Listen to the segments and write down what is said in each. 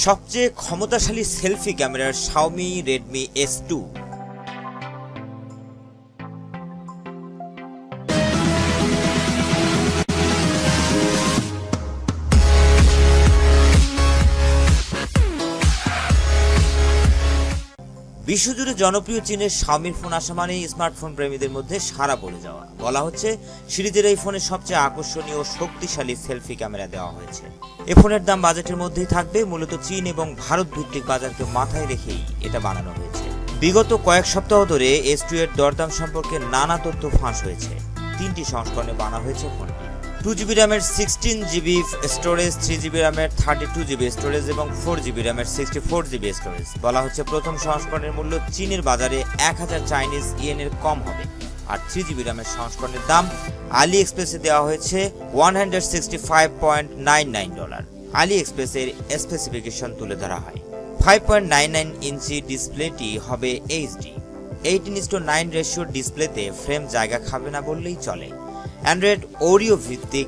সবচেয়ে ক্ষমতাশালী সেলফি ক্যামেরার Xiaomi Redmi S2। বিশ্বজুড়ে জনপ্রিয় চীনের Xiaomi ফোন আসা মানেই স্মার্টফোন প্রেমীদের মধ্যে সাড়া পড়ে যাওয়া। বলা হচ্ছে সিরিজের এই ফোনে সবচেয়ে আকর্ষণীয় ও শক্তিশালী সেলফি ক্যামেরা দেওয়া হয়েছে। এই ফোনের দাম বাজেটের মধ্যেই থাকবে। মূলত চীন এবং ভারত ভিত্তিক বাজারকে মাথায় রেখেই এটা বানানো হয়েছে। বিগত কয়েক সপ্তাহ ধরে S2 এর দরদাম সম্পর্কে নানা তথ্য ফাঁস হয়েছে। 3টি সংস্করণে বানা হয়েছে ফোনটি। 2GB র্যামের 16GB স্টোরেজ, 3GB র্যামের 32GB স্টোরেজ এবং 4GB র্যামের 64GB স্টোরেজ। বলা হচ্ছে প্রথম সংস্করণের মূল্য চীনের বাজারে 1000 চাইনিজ ইয়েনের কম হবে। আর 3GB র্যামের সংস্করণের দাম আলি এক্সপ্রেসে দেওয়া হয়েছে $165.99। আলি এক্সপ্রেসের স্পেসিফিকেশন তুলে ধরা হয়। 5.99 ইঞ্চি ডিসপ্লেটি হবে HD। 18:9 রেশিওর ডিসপ্লেতে ফ্রেম জায়গা খাবে না বললেই চলে। অ্যান্ড্রয়েড Oreo ভিত্তিক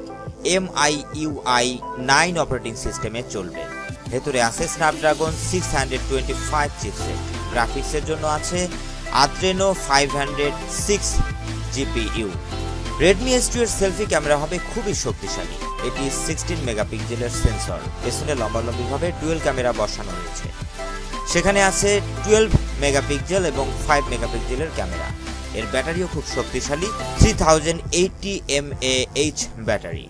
MIUI 9 অপারেটিং সিস্টেমে চলবে। ভেতরে আছে স্ন্যাপড্রাগন 625 চিপসেট। গ্রাফিক্সের জন্য আছে Adreno 506 GPU। Redmi S2 এর সেলফি ক্যামেরা হবে খুবই শক্তিশালী। এটি 16 মেগাপিক্সেলের সেন্সর। পেছনে লম্বালম্বিভাবে ডুয়েল ক্যামেরা বসানো হয়েছে। সেখানে আছে 12 মেগাপিক্সেল এবং 5 মেগাপিক্সেলের ক্যামেরা। এর ব্যাটারিও খুব শক্তিশালী, 3080 mAh ব্যাটারি।